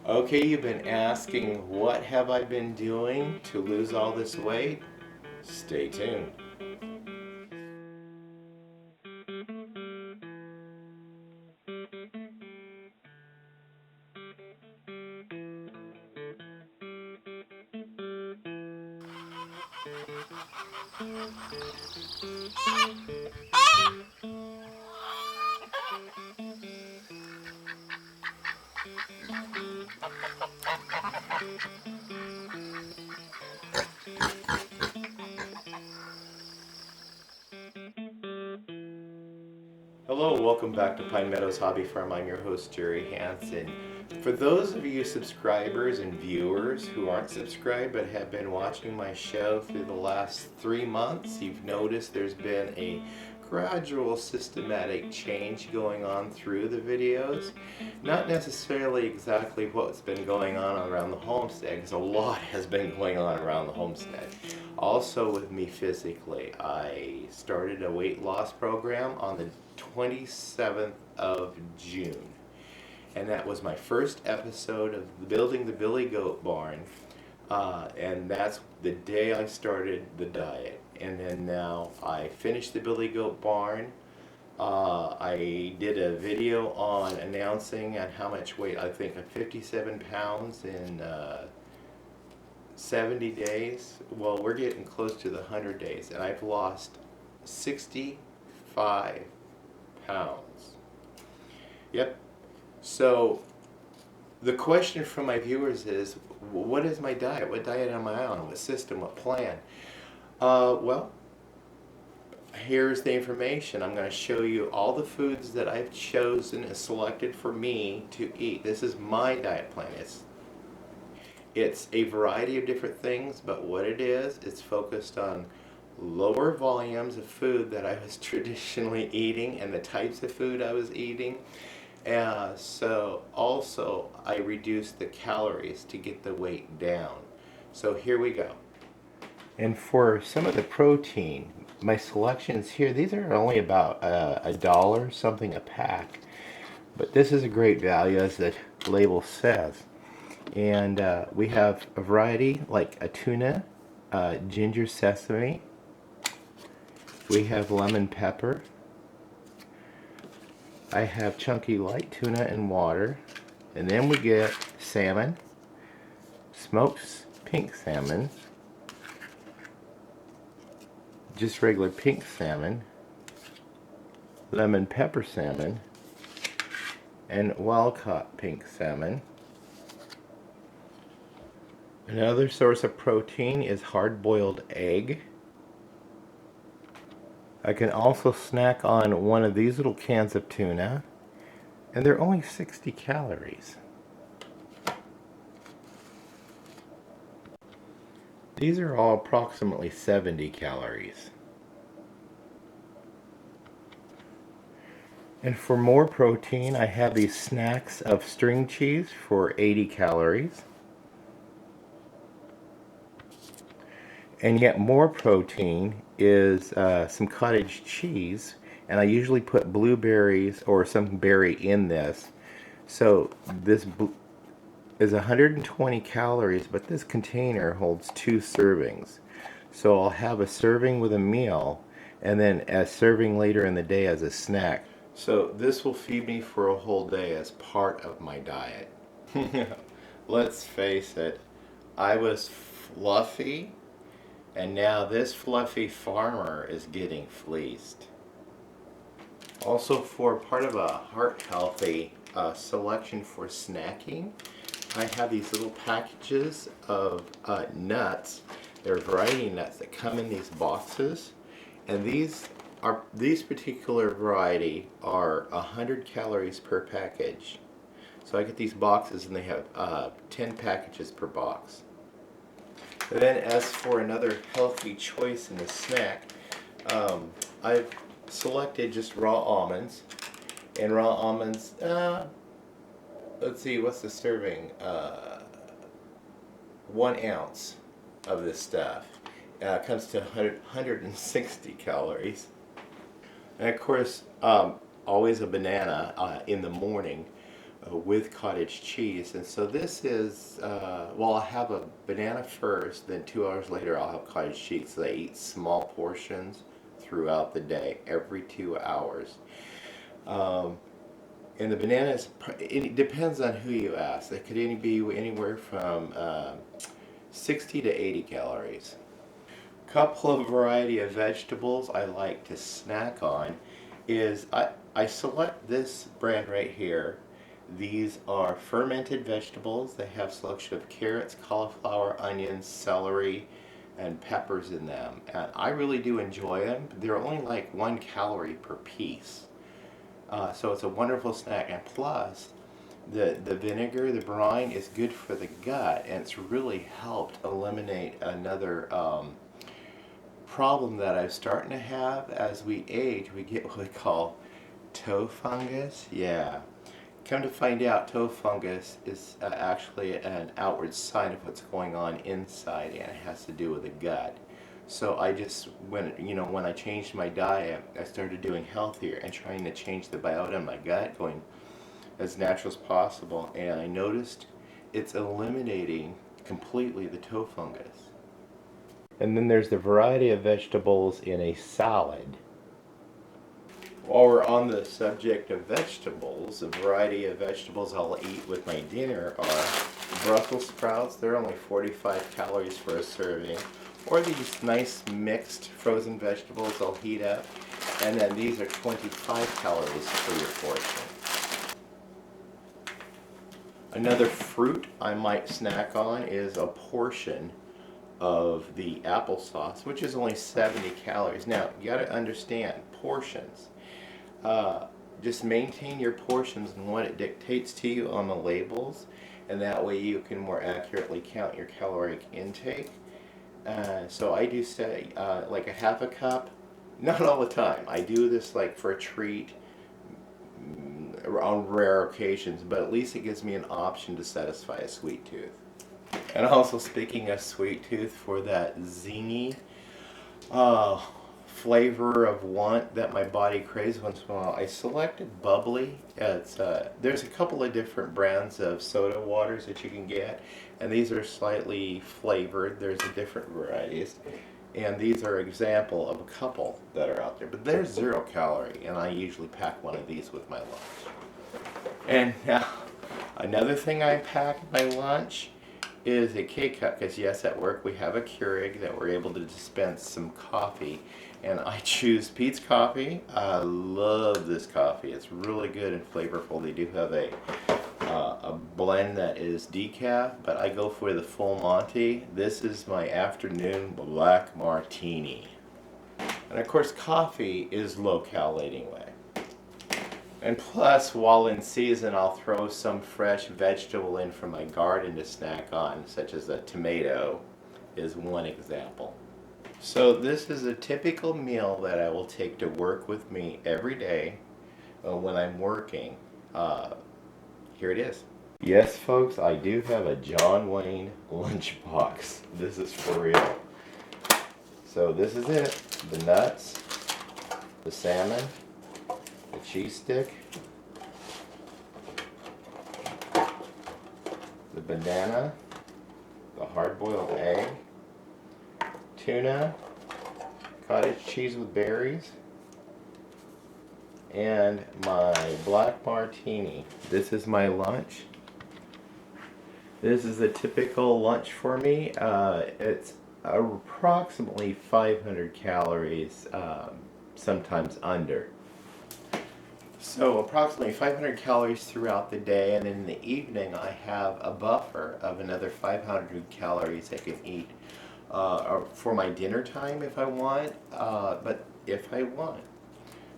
Okay, you've been asking what have I been doing to lose all this weight? Stay tuned. Hello, welcome back to Pine Meadows Hobby Farm. I'm your host, Jerry Hansen. For those of you subscribers and viewers who aren't subscribed but have been watching my show through the last 3 months, you've noticed there's been a gradual systematic change going on through the videos. Not necessarily exactly what's been going on around the homestead, because a lot has been going on around the homestead. Also with me physically, I started a weight loss program on the 27th of June. And that was my first episode of Building the Billy Goat Barn. And that's the day I started the diet. And then now I finished the Billy Goat Barn. I did a video on announcing at how much weight. I think 57 pounds in 70 days. Well, we're getting close to the 100 days, and I've lost 65 pounds. Yep. So the question from my viewers is, what is my diet? What diet am I on? What system? What plan? Well, here's the information. I'm going to show you all the foods that I've chosen and selected for me to eat. This is my diet plan. It's a variety of different things, but what it is, it's focused on lower volumes of food that I was traditionally eating and the types of food I was eating. So also I reduced the calories to get the weight down. So here we go. And for some of the protein, my selections here, these are only about $1 something a pack. But this is a great value, as the label says. And we have a variety like a tuna, ginger sesame. We have lemon pepper. I have chunky light tuna and water. And then we get salmon, smoked pink salmon, just regular pink salmon, lemon pepper salmon, and wild-caught pink salmon. Another source of protein is hard-boiled egg. I can also snack on one of these little cans of tuna, and they're only 60 calories. These are all approximately 70 calories. And for more protein, I have these snacks of string cheese for 80 calories. And yet more protein is some cottage cheese, and I usually put blueberries or some berry in this. So this is 120 calories, but this container holds 2 servings. So I'll have a serving with a meal, and then a serving later in the day as a snack. So this will feed me for a whole day as part of my diet. Let's face it, I was fluffy, and now this fluffy farmer is getting fleeced. Also, for part of a heart healthy selection for snacking, I have these little packages of nuts. They're variety nuts that come in these boxes, and these particular variety are 100 calories per package. So I get these boxes, and they have 10 packages per box. And then as for another healthy choice in the snack, I've selected just raw almonds. And raw almonds, let's see, what's the serving? 1 ounce of this stuff. Comes to 160 calories. And of course, always a banana in the morning. with cottage cheese. And so this is, well, I'll have a banana first, then 2 hours later I'll have cottage cheese. So I eat small portions throughout the day, every 2 hours. Um, and the bananas, it depends on who you ask. It could be anywhere from 60 to 80 calories. Couple of variety of vegetables I like to snack on is I select this brand right here. These are fermented vegetables. They have selection of carrots, cauliflower, onions, celery, and peppers in them. And I really do enjoy them. They're only like 1 calorie per piece. So it's a wonderful snack. And plus, the vinegar, the brine, is good for the gut. And it's really helped eliminate another problem that I'm starting to have. As we age, we get what we call toe fungus. Yeah. Come to find out, toe fungus is actually an outward sign of what's going on inside, and it has to do with the gut. So I just, when I changed my diet, I started doing healthier and trying to change the biota in my gut, going as natural as possible, and I noticed it's eliminating completely the toe fungus. And then there's the variety of vegetables in a salad. While we're on the subject of vegetables, a variety of vegetables I'll eat with my dinner are Brussels sprouts. They're only 45 calories for a serving. Or these nice mixed frozen vegetables I'll heat up. And then these are 25 calories for your portion. Another fruit I might snack on is a portion of the applesauce, which is only 70 calories. Now, you got to understand portions. Just maintain your portions and what it dictates to you on the labels, and that way you can more accurately count your caloric intake. So I do say like a half a cup, not all the time. I do this like for a treat on rare occasions, but at least it gives me an option to satisfy a sweet tooth. And also, speaking of sweet tooth, for that zingy flavor of want that my body craves once in a while, I selected bubbly. There's a couple of different brands of soda waters that you can get, and these are slightly flavored. There's different varieties, and these are an example of a couple that are out there. But they're 0 calorie, and I usually pack one of these with my lunch. And now, another thing I pack in my lunch is a K-Cup, because yes, at work we have a Keurig that we're able to dispense some coffee, and I choose Pete's Coffee. I love this coffee. It's really good and flavorful. They do have a blend that is decaf, but I go for the full Monty. This is my afternoon black martini. And of course, coffee is low-cal anyway. And plus, while in season, I'll throw some fresh vegetable in from my garden to snack on, such as a tomato is one example. So this is a typical meal that I will take to work with me every day when I'm working. Here it is. Yes, folks, I do have a John Wayne lunchbox. This is for real. So this is it. The nuts, the salmon, the cheese stick, the banana, the hard-boiled egg, tuna, cottage cheese with berries, and my black martini. This is my lunch. This is a typical lunch for me. It's approximately 500 calories, sometimes under. So approximately 500 calories throughout the day, and in the evening I have a buffer of another 500 calories I can eat for my dinner time if I want, but if I want.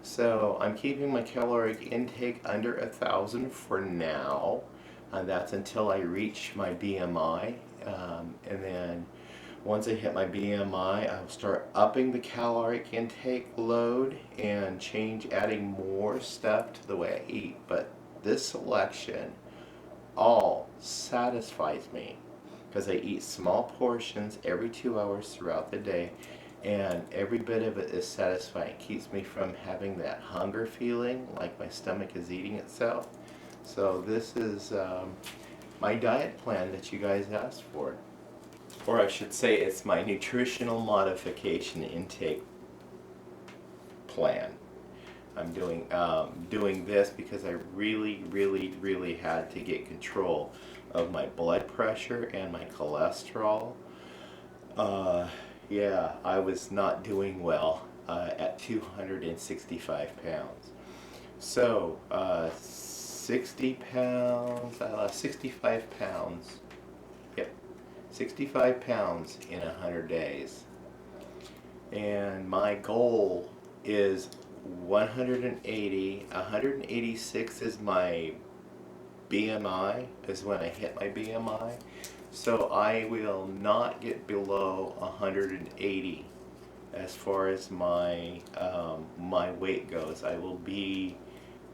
So I'm keeping my caloric intake under 1,000 for now, and that's until I reach my BMI, and then once I hit my BMI, I'll start upping the caloric intake load and adding more stuff to the way I eat. But this selection all satisfies me because I eat small portions every 2 hours throughout the day, and every bit of it is satisfying. It keeps me from having that hunger feeling like my stomach is eating itself. So this is my diet plan that you guys asked for. Or I should say it's my nutritional modification intake plan. I'm doing this because I really had to get control of my blood pressure and my cholesterol. Yeah, I was not doing well at 265 pounds. So 60 pounds, I lost 65 pounds. Yep, 65 pounds in 100 days. And my goal is 180. 186 is my BMI, is when I hit my BMI. So I will not get below 180 as far as my my weight goes. I will be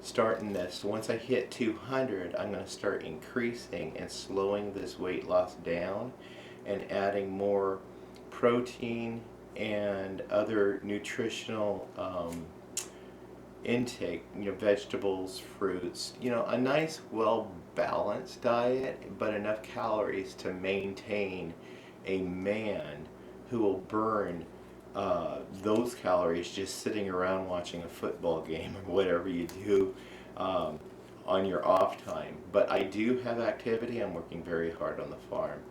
starting this. Once I hit 200, I'm going to start increasing and slowing this weight loss down and adding more protein and other nutritional intake, vegetables, fruits, a nice well-balanced diet, but enough calories to maintain a man who will burn those calories just sitting around watching a football game or whatever you do on your off time. But I do have activity. I'm working very hard on the farm.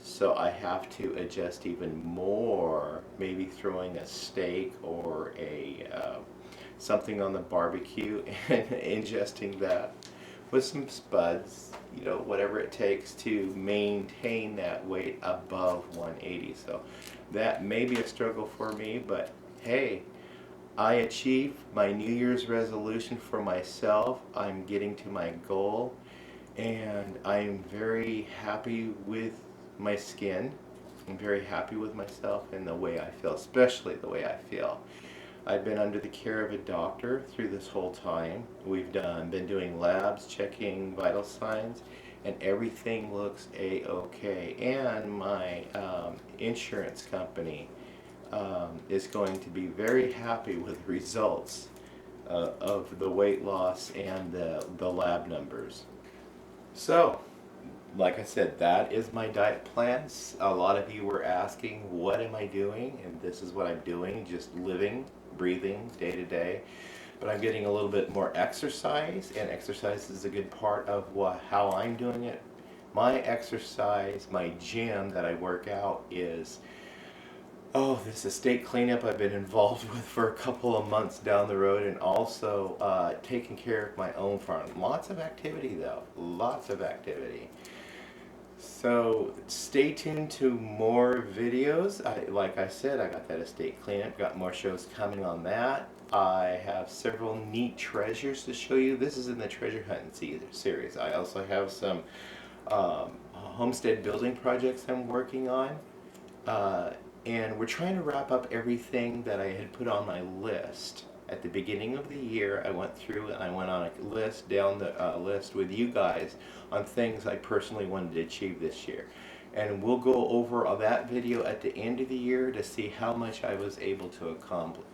So I have to adjust even more, maybe throwing a steak or a something on the barbecue and ingesting that with some spuds, whatever it takes to maintain that weight above 180. So that may be a struggle for me, but hey, I achieved my New Year's resolution for myself. I'm getting to my goal, and I'm very happy with my skin. I'm very happy with myself and the way I feel, especially the way I feel. I've been under the care of a doctor through this whole time. We've been doing labs, checking vital signs, and everything looks A-okay. And my insurance company is going to be very happy with results of the weight loss and the lab numbers. So, like I said, that is my diet plans. A lot of you were asking, what am I doing? And this is what I'm doing, just living, breathing day to day. But I'm getting a little bit more exercise, and exercise is a good part of how I'm doing it. My exercise, my gym that I work out is, this estate cleanup I've been involved with for a couple of months down the road, and also taking care of my own farm. Lots of activity though, lots of activity. So stay tuned to more videos. Like I said, I got that estate cleanup, got more shows coming on that. I have several neat treasures to show you. This is in the treasure hunting series. I also have some homestead building projects I'm working on. And we're trying to wrap up everything that I had put on my list. At the beginning of the year, I went through and I went on a list, down the list with you guys on things I personally wanted to achieve this year. And we'll go over that video at the end of the year to see how much I was able to accomplish.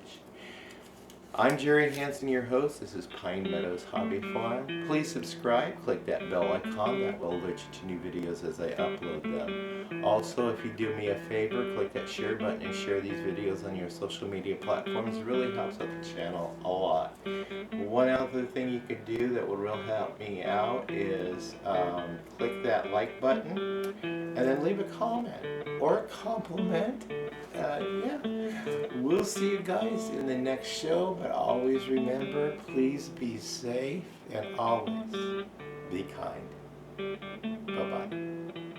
I'm Jerry Hansen, your host. This is Pine Meadows Hobby Farm. Please subscribe, click that bell icon. That will alert you to new videos as I upload them. Also, if you do me a favor, click that share button and share these videos on your social media platforms. It really helps out the channel a lot. One other thing you could do that would really help me out is click that like button and then leave a comment or a compliment. Yeah. We'll see you guys in the next show, but always remember, please be safe and always be kind. Bye-bye.